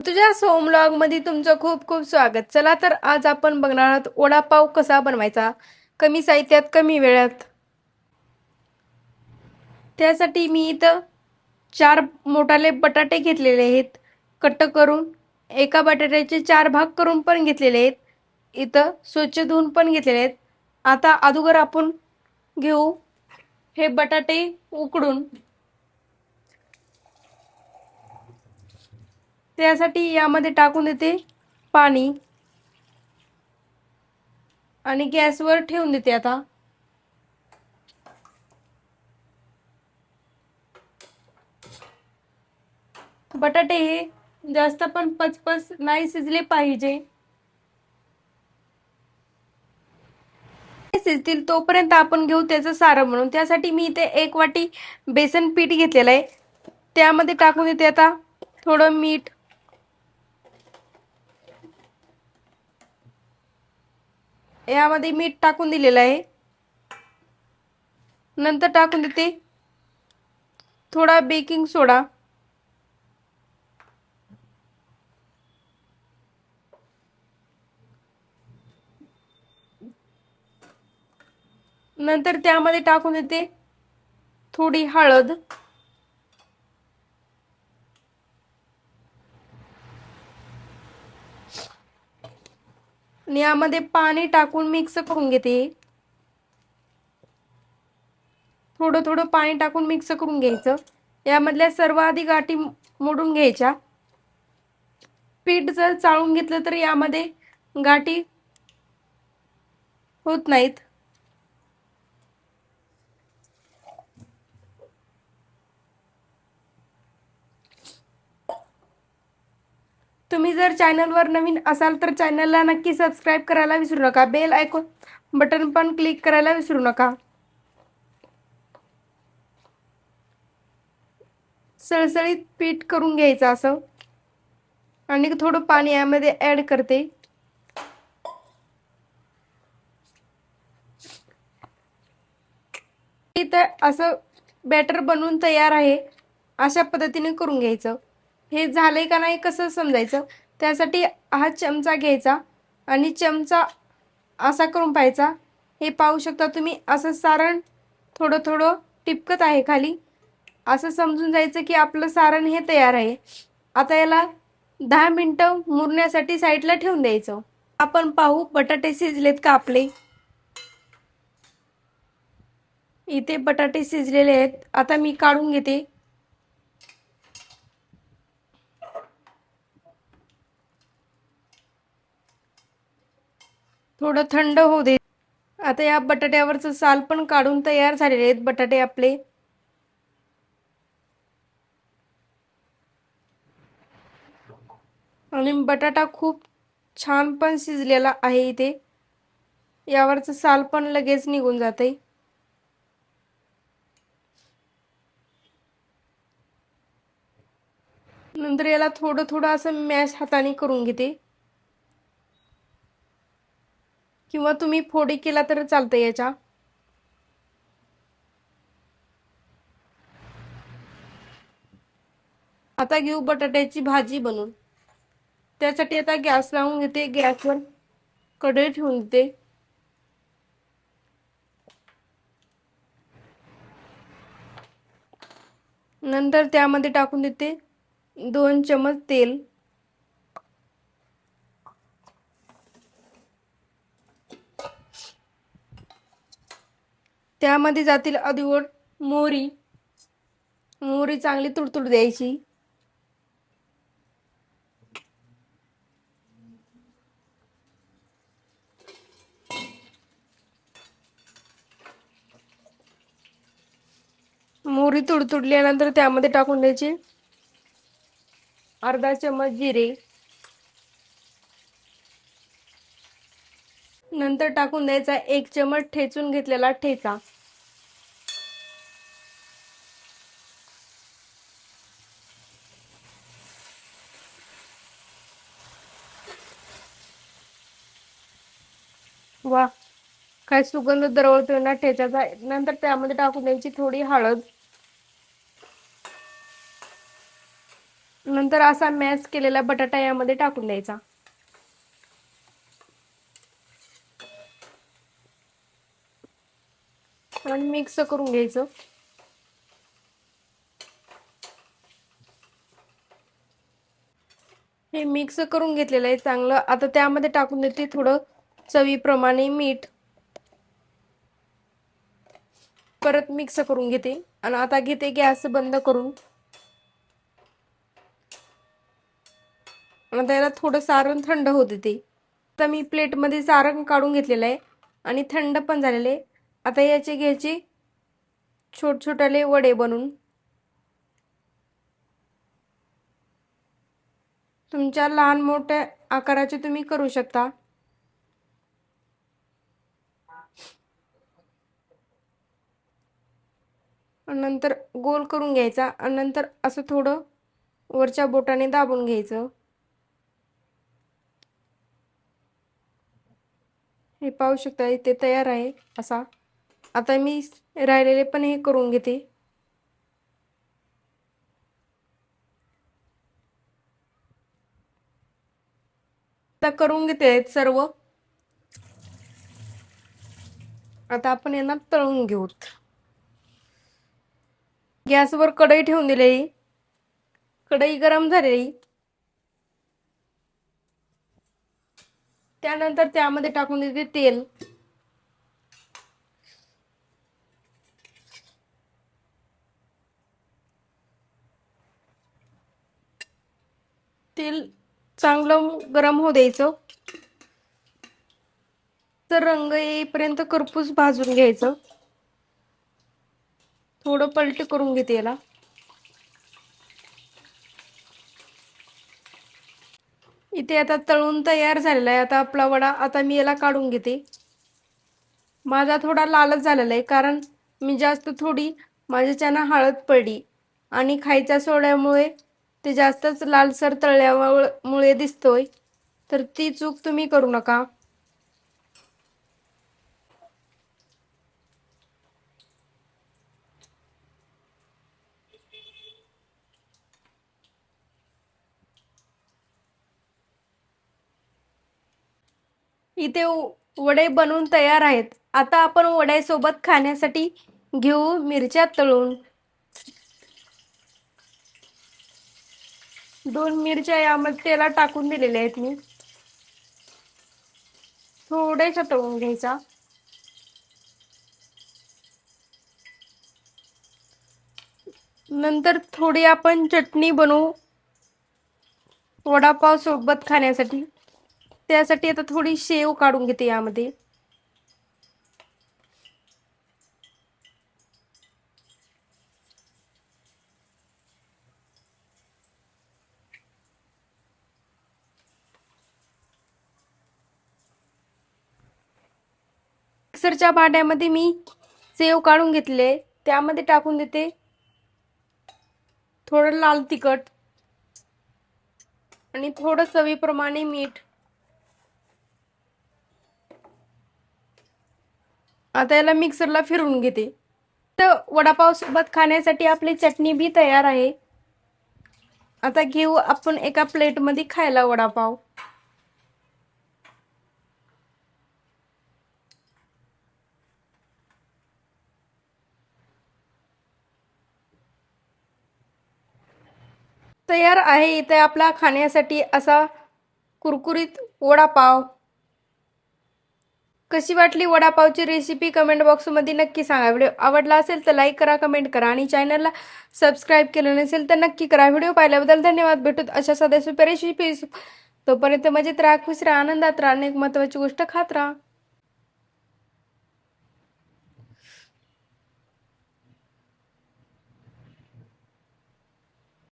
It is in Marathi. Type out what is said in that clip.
तुझ्या सोम व्लॉग मध्ये तुमचं खूप खूप स्वागत. चला तर आज आपण बघणार आहोत वडापाव कसा बनवायचा कमी साहित्यात कमी वेळात. त्यासाठी मी इथं 4 मोठाले बटाटे घेतलेले आहेत कट करून. एका बटाट्याचे 4 भाग करून पण घेतलेले आहेत. इथं स्वच्छ धुवून पण घेतलेले आहेत. आता अगोदर आपण घेऊ हे बटाटे उकडून. त्यासाठी यामध्ये टाकून देते पाणी आणि गॅसवर ठेवून देते. आता बटाटे हे जास्त पण पचपच नाही शिजले पाहिजे. शिजतील तोपर्यंत आपण घेऊ त्याचं सारण म्हणून. त्यासाठी मी इथे 1 वाटी बेसन पीठ घेतलेलं आहे. त्यामध्ये टाकून देते आता थोडं मीठ, यामध्ये मीठ टाकून दिलेलं आहे. नंतर टाकून देते थोडा बेकिंग सोडा, नंतर त्यामध्ये टाकून देते थोडी हळद, आणि यामध्ये पाणी टाकून मिक्स करून घेते. थोडं थोडं पाणी टाकून मिक्स करून घ्यायचं. यामधल्या सर्व आधी गाठी मोडून घ्यायच्या. पीठ जर चाळून घेतलं तर यामध्ये गाठी होत नाहीत. तुम्ही जर चॅनलवर नवीन असाल तर चॅनलला नक्की सबस्क्राईब करायला विसरू नका. बेल आयकॉन बटन पण क्लिक करायला विसरू नका. सळसळीत पीठ करून घ्यायचं असं, आणि थोडं पाणी यामध्ये ऍड करते. इथं असं बॅटर बनवून तयार आहे. अशा पद्धतीने करून घ्यायचं. हे झालंय का नाही कसं समजायचं, त्यासाठी हा चमचा घ्यायचा आणि चमचा असा करून पाहायचा. हे पाहू शकता तुम्ही, असं सारण थोडं थोडं टिपकत आहे खाली. असं समजून जायचं की आपलं सारण हे तयार आहे. आता याला 10 मिनिटं मुरण्यासाठी साईडला ठेवून द्यायचं. आपण पाहू बटाटे शिजलेत का आपले. इथे बटाटे शिजलेले आहेत. आता मी काढून घेते. थोडं थंड होऊ दे. आता या बटाट्यावरचं साल पण काढून तयार झालेले आहेत बटाटे आपले. आणि बटाटा खूप छान पण शिजलेला आहे. इथे यावरचं साल पण लगेच निघून जाते. नंतर याला थोडं थोडं असं मॅश हाताने करून घेते, किंवा तुम्ही फोडी केला तर चालतं याच्या. आता घेऊ बटाट्याची भाजी बनवून. त्यासाठी आता गॅस लावून घेते. गॅसवर कढई ठेवून देते. नंतर त्यामध्ये टाकून देते 2 चमच तेल. त्यामध्ये जातील अगोदर मोहरी. मोहरी चांगली तुडतुड द्यायची. मोहरी तुडतुडल्यानंतर त्यामध्ये टाकून द्यायची अर्धा चमच जिरे. नंतर टाकून द्यायचा 1 चमच ठेचून घेतलेला ठेचा. वा, काय सुगंध दरवळतोय ना ठेच्याचा. नंतर त्यामध्ये टाकून द्यायची थोडी हळद. नंतर असा मॅश केलेला बटाटा यामध्ये टाकून द्यायचा आणि मिक्स करून घ्यायचं. हे मिक्स करून घेतलेलं आहे चांगलं. आता त्यामध्ये टाकून देते थोडं चवीप्रमाणे मीठ. परत मिक्स करून घेते आणि आता घेते गॅस बंद करून. आता याला थोडं सारण थंड होऊ देते. आता मी प्लेटमध्ये सारण काढून घेतलेलं आहे आणि थंड पण झालेले आहे. आता याचे घ्यायचे छोट छोटाले वडे बनवून. तुमच्या लहान मोठ्या आकाराचे तुम्ही करू शकता. नंतर गोल करून घ्यायचा आणि नंतर असं थोडं वरच्या बोटाने दाबून घ्यायचं. हे पाहू शकता इथे तयार आहे असा. आता मी राहिलेले पण हे करून घेते. आता करून घेते सर्व. आता आपण यांना तळून घेऊत. गॅसवर कढई ठेवून दिलेली. कढई गरम झालेली. त्यानंतर त्यामध्ये टाकून देते तेल. तेल चांगलं गरम होऊ द्यायचं. तर रंग येईपर्यंत खरपूस भाजून घ्यायचं. थोडं पलटी करून घेते याला. इथे आता तळून तयार झालेला आहे आता आपला वडा. आता मी याला काढून घेते. माझा थोडा लालच झालेला आहे कारण मी जास्त थोडी माझ्याच्यानं हळद पडली आणि खायच्या सोड्यामुळे ते जास्तच लालसर तळल्यामुळे दिसतोय. तर ती चूक तुम्ही करू नका. इथे वडे बनवून तयार आहेत. आता आपण वड्यासोबत खाण्यासाठी घेऊ मिरच्या तळून. 2 मिरच्या यामध्ये तेलात टाकून दिलेल्या आहेत मी. थोड्याशा तळून घ्यायचा. नंतर थोडी आपण चटणी बनवू वडापाव सोबत खाण्यासाठी. त्यासाठी आता थोडी शेव काढून घेते यामध्ये. मिक्सरच्या भांड्यामध्ये मी शेव काढून घेतले. त्यामध्ये टाकून देते थोडं लाल तिखट आणि थोडं चवीप्रमाणे मीठ. आता याला मिक्सरला फिरवून घेते. तर वडापाव सोबत खाण्यासाठी आपली चटणी बी तयार आहे. आता घेऊ आपण एका प्लेटमध्ये खायला वडापाव. तयार आहे इथे आपला खाण्यासाठी असा कुरकुरीत वडापाव. कशी वाटली वडापावची रेसिपी कमेंट बॉक्समध्ये नक्की सांगा. व्हिडिओ आवडला असेल तर लाईक करा, कमेंट करा आणि चॅनलला सबस्क्राईब केलं नसेल तर नक्की करा. व्हिडिओ पाहिल्याबद्दल धन्यवाद. भेटूत अशा साध्या सोप्या रेसिपी. तोपर्यंत मजेत राहा, खुश राहा, आनंदात राहा आणि एक महत्त्वाची गोष्ट खात राहा.